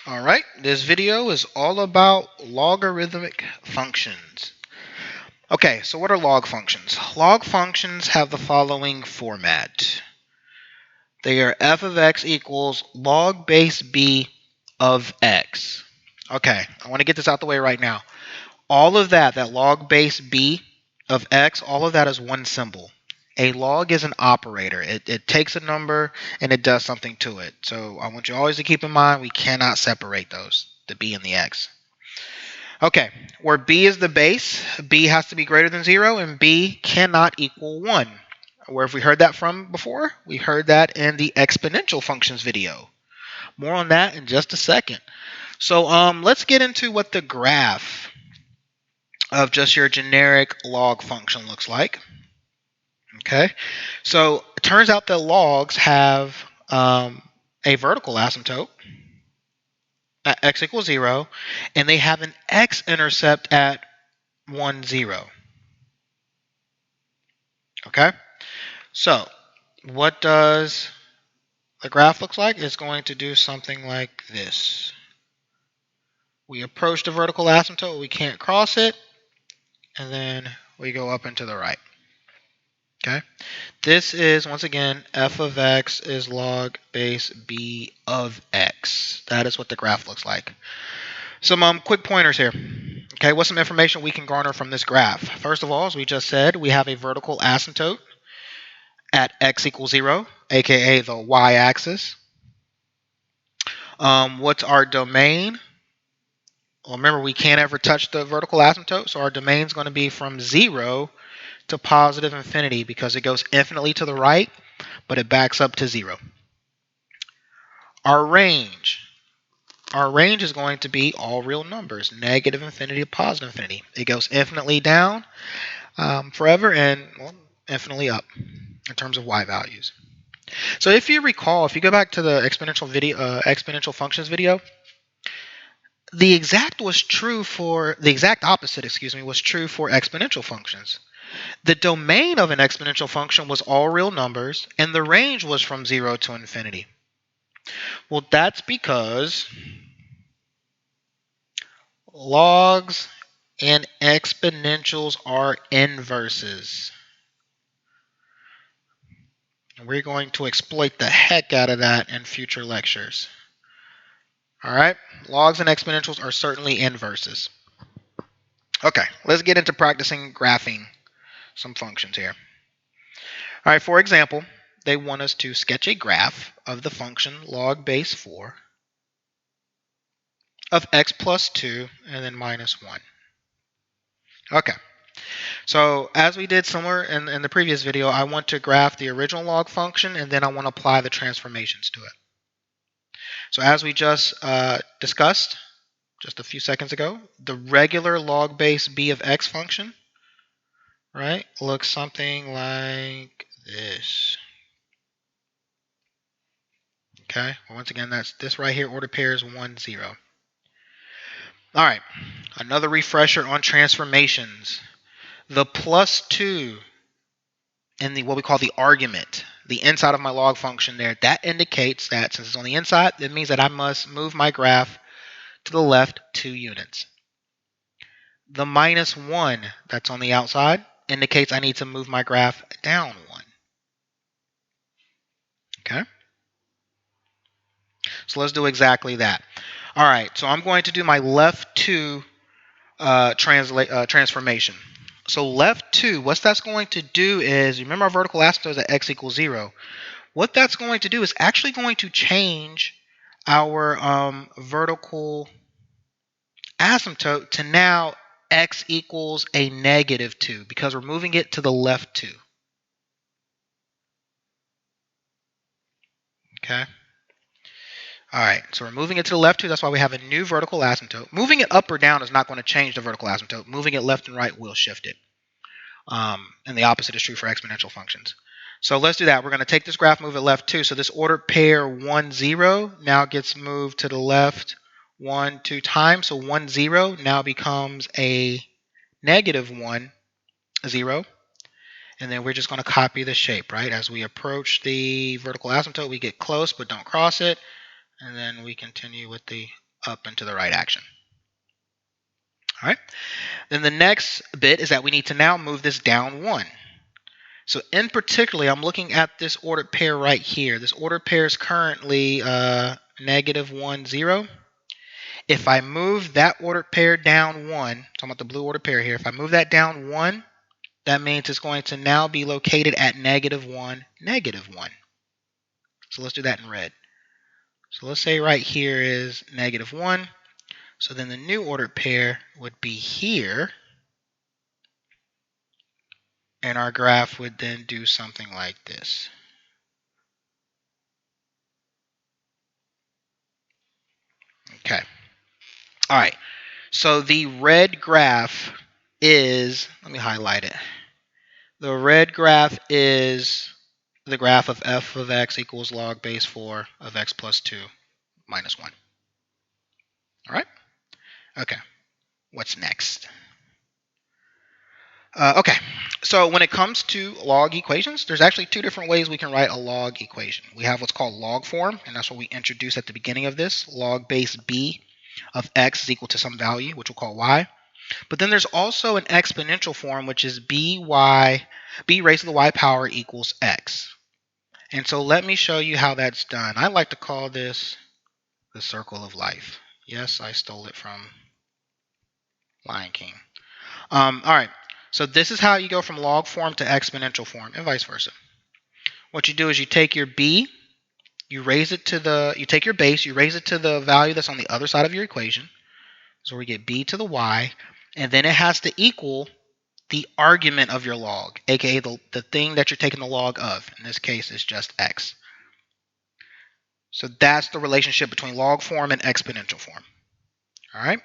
Alright, this video is all about logarithmic functions. Okay, so what are log functions? Log functions have the following format. They are f of x equals log base b of x. Okay, I want to get this out the way right now. All of that log base b of x, all of that is one symbol. A log is an operator. It takes a number and it does something to it. So I want you always to keep in mind we cannot separate those, the b and the x. Okay, where b is the base, b has to be greater than 0 and b cannot equal 1. Where have we heard that from before? We heard that in the exponential functions video. More on that in just a second. So let's get into what the graph of just your generic log function looks like. Okay, so it turns out that logs have a vertical asymptote at x equals 0, and they have an x-intercept at 1, 0. Okay, so what does the graph look like? It's going to do something like this. We approach the vertical asymptote, we can't cross it, and then we go up and to the right. Okay, this is, once again, f of x is log base b of x. That is what the graph looks like. Some quick pointers here. Okay, what's some information we can garner from this graph? First of all, as we just said, we have a vertical asymptote at x equals 0, aka the y-axis. What's our domain? Well, remember, we can't ever touch the vertical asymptote, so our domain is going to be from 0 to positive infinity because it goes infinitely to the right, but it backs up to 0. Our range is going to be all real numbers, negative infinity to positive infinity. It goes infinitely down forever and infinitely up in terms of y values. So if you recall, if you go back to the exponential functions video, the exact opposite was true for exponential functions. The domain of an exponential function was all real numbers, and the range was from 0 to infinity. Well, that's because logs and exponentials are inverses. And we're going to exploit the heck out of that in future lectures. All right, logs and exponentials are certainly inverses. Okay, let's get into practicing graphing some functions here. All right, for example, they want us to sketch a graph of the function log base 4 of x plus 2 and then minus 1. Okay, so as we did similar in the previous video, I want to graph the original log function and then I want to apply the transformations to it. So as we just discussed just a few seconds ago, the regular log base b of x function, right, looks something like this. Okay, well, once again, that's this right here, order pair is 1, 0. All right, another refresher on transformations. The plus 2 in what we call the argument, the inside of my log function there, that indicates that since it's on the inside, that means that I must move my graph to the left 2 units. The minus 1 that's on the outside indicates I need to move my graph down 1. Okay? So let's do exactly that. All right, so I'm going to do my left 2 transformation. So left 2, what that's going to do is, remember our vertical asymptote is at x equals 0. What that's going to do is actually going to change our vertical asymptote to now x equals a negative 2 because we're moving it to the left 2. Okay. All right, so we're moving it to the left 2. That's why we have a new vertical asymptote. Moving it up or down is not going to change the vertical asymptote. Moving it left and right will shift it. And the opposite is true for exponential functions. So let's do that. We're going to take this graph, move it left 2. So this ordered pair 1, 0 now gets moved to the left 1, 2 times. So 1, 0 now becomes a negative 1, 0. And then we're just going to copy the shape, right? As we approach the vertical asymptote, we get close but don't cross it. And then we continue with the up and to the right action. All right. Then the next bit is that we need to now move this down 1. So in particular, I'm looking at this ordered pair right here. This ordered pair is currently negative 1, 0. If I move that ordered pair down 1, talking about the blue ordered pair here, if I move that down 1, that means it's going to now be located at negative 1, negative 1. So let's do that in red. So let's say right here is negative 1. So then the new ordered pair would be here. And our graph would then do something like this. Okay. All right. So the red graph is, let me highlight it. The red graph is the graph of f of x equals log base 4 of x plus 2 minus 1. All right? Okay. What's next? Okay. So when it comes to log equations, there's actually 2 different ways we can write a log equation. We have what's called log form, and that's what we introduced at the beginning of this. Log base b of x is equal to some value, which we'll call y. But then there's also an exponential form, which is b raised to the y power equals x. And so let me show you how that's done. I like to call this the circle of life. Yes, I stole it from Lion King. All right. So this is how you go from log form to exponential form, and vice versa. What you do is you take your b, you take your base, you raise it to the value that's on the other side of your equation. So we get b to the y, and then it has to equal the argument of your log, aka the thing that you're taking the log of. In this case, it's just x. So that's the relationship between log form and exponential form. All right.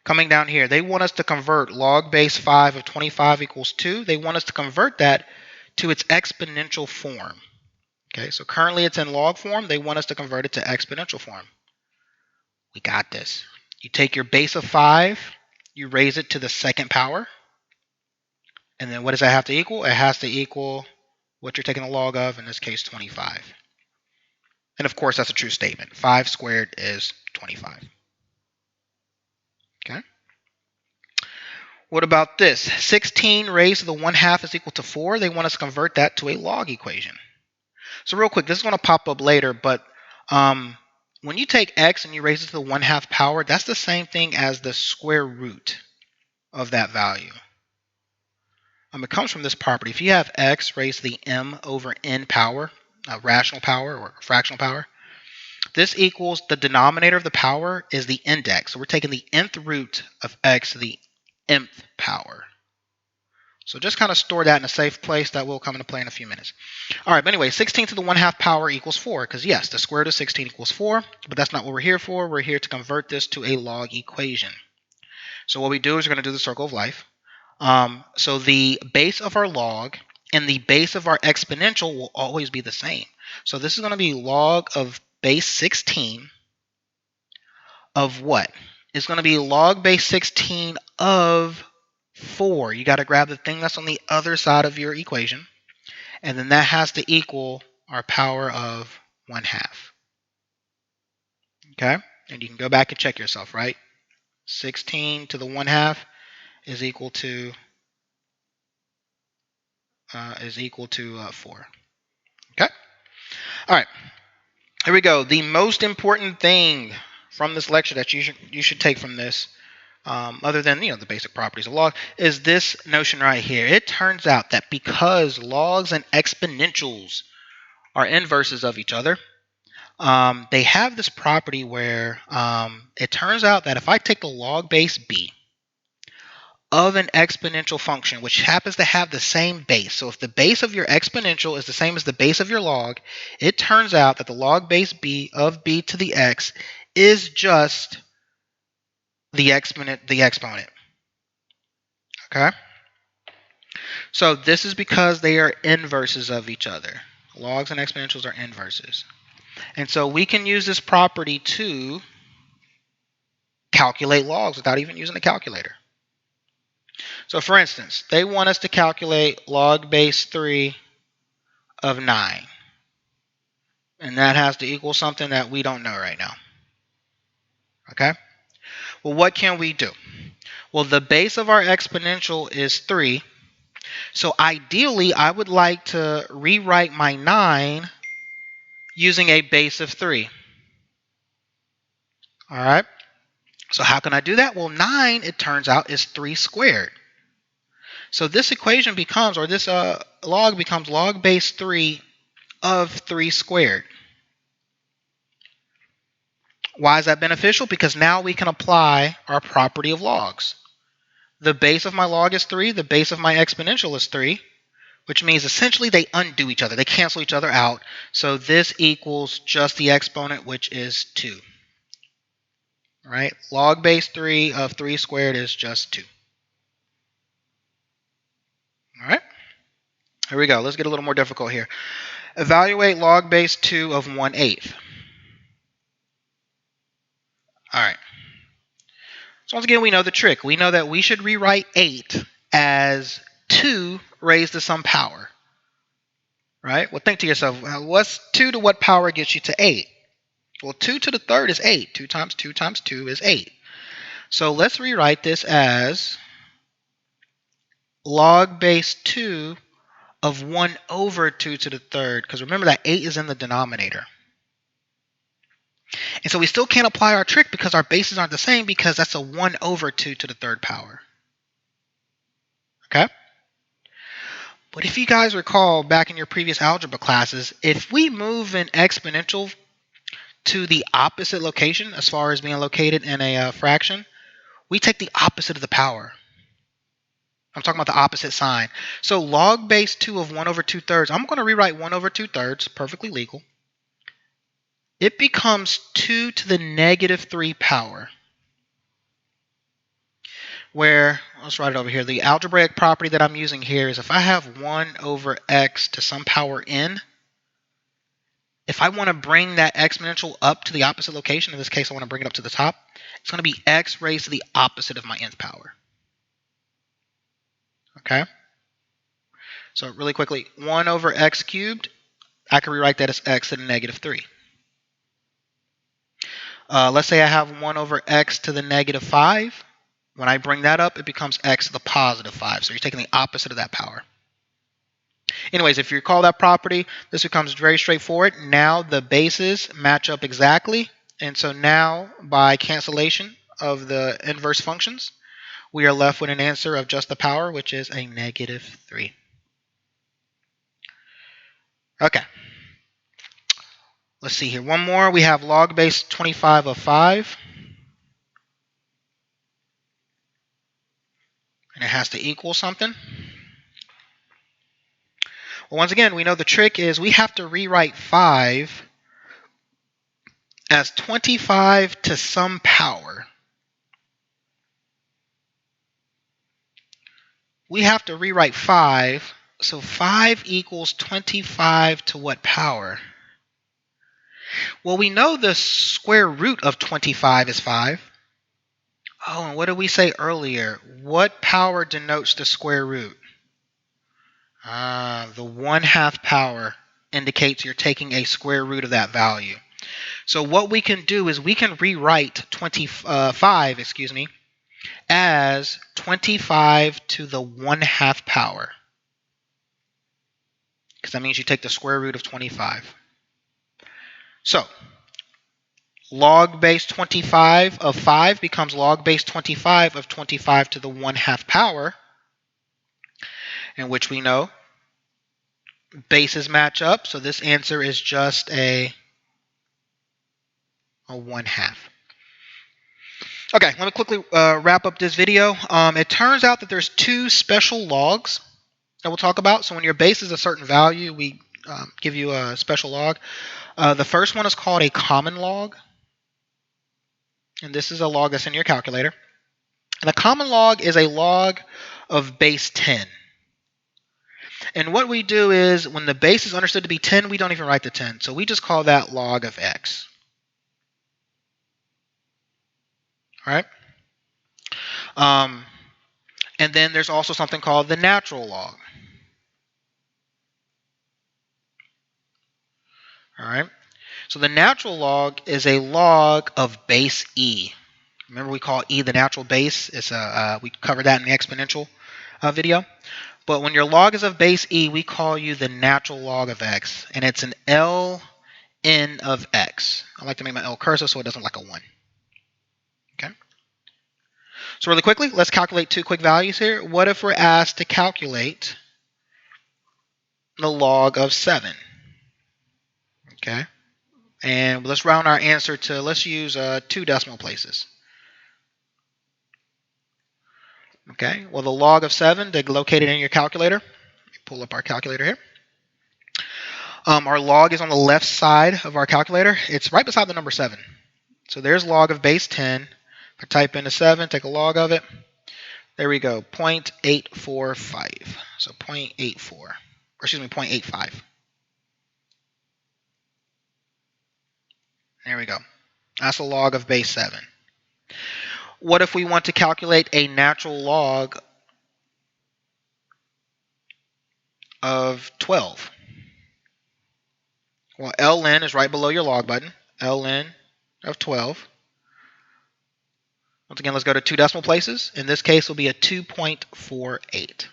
Coming down here, they want us to convert log base 5 of 25 equals 2. They want us to convert that to its exponential form. Okay, so currently it's in log form. They want us to convert it to exponential form. We got this. You take your base of 5, you raise it to the second power. And then what does that have to equal? It has to equal what you're taking the log of, in this case 25. And of course, that's a true statement. 5 squared is 25. Okay. What about this? 16 raised to the 1/2 is equal to 4. They want us to convert that to a log equation. So real quick, this is going to pop up later, but when you take x and you raise it to the 1/2 power, that's the same thing as the square root of that value. It comes from this property. If you have x raised to the m over n power, a rational power or fractional power, this equals the denominator of the power is the index. So we're taking the nth root of x to the mth power. So just kind of store that in a safe place. That will come into play in a few minutes. All right, but anyway, 16 to the 1/2 power equals 4. Because yes, the square root of 16 equals 4. But that's not what we're here for. We're here to convert this to a log equation. So what we do is we're going to do the circle of life. So the base of our log and the base of our exponential will always be the same. So this is going to be log of base 16 of what? It's going to be log base 16 of 4. You got to grab the thing that's on the other side of your equation. And then that has to equal our power of 1/2. Okay? And you can go back and check yourself, right? 16 to the 1/2 is equal to 4. Okay? All right. Here we go. The most important thing from this lecture that you should take from this, other than the basic properties of log, is this notion right here. It turns out that because logs and exponentials are inverses of each other, they have this property where it turns out that if I take the log base b of an exponential function, which happens to have the same base. So if the base of your exponential is the same as the base of your log, it turns out that the log base b of b to the x is just the exponent. Okay? So this is because they are inverses of each other. Logs and exponentials are inverses. And so we can use this property to calculate logs without even using a calculator. So for instance, they want us to calculate log base 3 of 9. And that has to equal something that we don't know right now. Okay? Well, what can we do? Well, the base of our exponential is 3. So ideally, I would like to rewrite my 9 using a base of 3. All right? So how can I do that? Well, 9, it turns out, is 3 squared. So this equation becomes, or this log becomes log base 3 of 3 squared. Why is that beneficial? Because now we can apply our property of logs. The base of my log is 3. The base of my exponential is 3, which means essentially they undo each other. They cancel each other out. So this equals just the exponent, which is 2. All right? Log base 3 of 3 squared is just 2. All right? Here we go. Let's get a little more difficult here. Evaluate log base 2 of 1/8. All right. So once again, we know the trick. We know that we should rewrite 8 as 2 raised to some power. Right? Well, think to yourself, what's 2 to what power gets you to 8? Well, 2 to the third is 8. 2 times 2 times 2 is 8. So let's rewrite this as log base 2 of 1 over 2 to the third. Because remember that 8 is in the denominator. And so we still can't apply our trick because our bases aren't the same, because that's a 1 over 2 to the third power. Okay? But if you guys recall back in your previous algebra classes, if we move an exponential to the opposite location as far as being located in a fraction, we take the opposite of the power. I'm talking about the opposite sign. So log base 2 of 1 over 2 thirds, I'm going to rewrite 1 over 2 thirds, perfectly legal. It becomes 2 to the negative 3 power. Where, let's write it over here, the algebraic property that I'm using here is if I have 1 over x to some power n, if I want to bring that exponential up to the opposite location, in this case I want to bring it up to the top, it's going to be x raised to the opposite of my nth power. Okay? So really quickly, 1 over x cubed, I can rewrite that as x to the negative 3. Let's say I have 1 over x to the negative 5. When I bring that up, it becomes x to the positive 5. So you're taking the opposite of that power. Anyways, if you recall that property, this becomes very straightforward. Now the bases match up exactly. And so now, by cancellation of the inverse functions, we are left with an answer of just the power, which is a negative 3. Okay. Let's see here. One more. We have log base 25 of 5. And it has to equal something. Well, once again, we know the trick is we have to rewrite 5 as 25 to some power. We have to rewrite 5. So 5 equals 25 to what power? Well, we know the square root of 25 is 5. Oh, and what did we say earlier? What power denotes the square root? The 1/2 power indicates you're taking a square root of that value. So what we can do is we can rewrite 5 as 25 to the 1/2 power. Because that means you take the square root of 25. So log base 25 of 5 becomes log base 25 of 25 to the 1/2 power, in which we know bases match up. So this answer is just a 1/2. Okay, let me quickly wrap up this video. It turns out that there's 2 special logs that we'll talk about. So when your base is a certain value, we give you a special log. The first one is called a common log. And this is a log that's in your calculator. And a common log is a log of base 10. And what we do is when the base is understood to be 10, we don't even write the 10. So we just call that log of x. All right? And then there's also something called the natural log. All right. So the natural log is a log of base e. Remember we call e the natural base. We covered that in the exponential video. But when your log is of base e, we call you the natural log of x, and it's an ln of x. I like to make my L cursive so it doesn't look like a 1. Okay. So really quickly, let's calculate two quick values here. What if we're asked to calculate the log of 7? Okay. And let's round our answer to, let's use 2 decimal places. Okay. Well, the log of 7, to locate it in your calculator, pull up our calculator here. Our log is on the left side of our calculator. It's right beside the number 7. So there's log of base 10. If I type in a 7, take a log of it. There we go, 0.845. So 0.84, or excuse me, 0.85. There we go. That's a log of base 7. What if we want to calculate a natural log of 12? Well, ln is right below your log button. ln of 12. Once again, let's go to 2 decimal places. In this case, it will be a 2.48.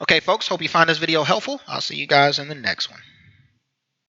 Okay, folks, hope you find this video helpful. I'll see you guys in the next one.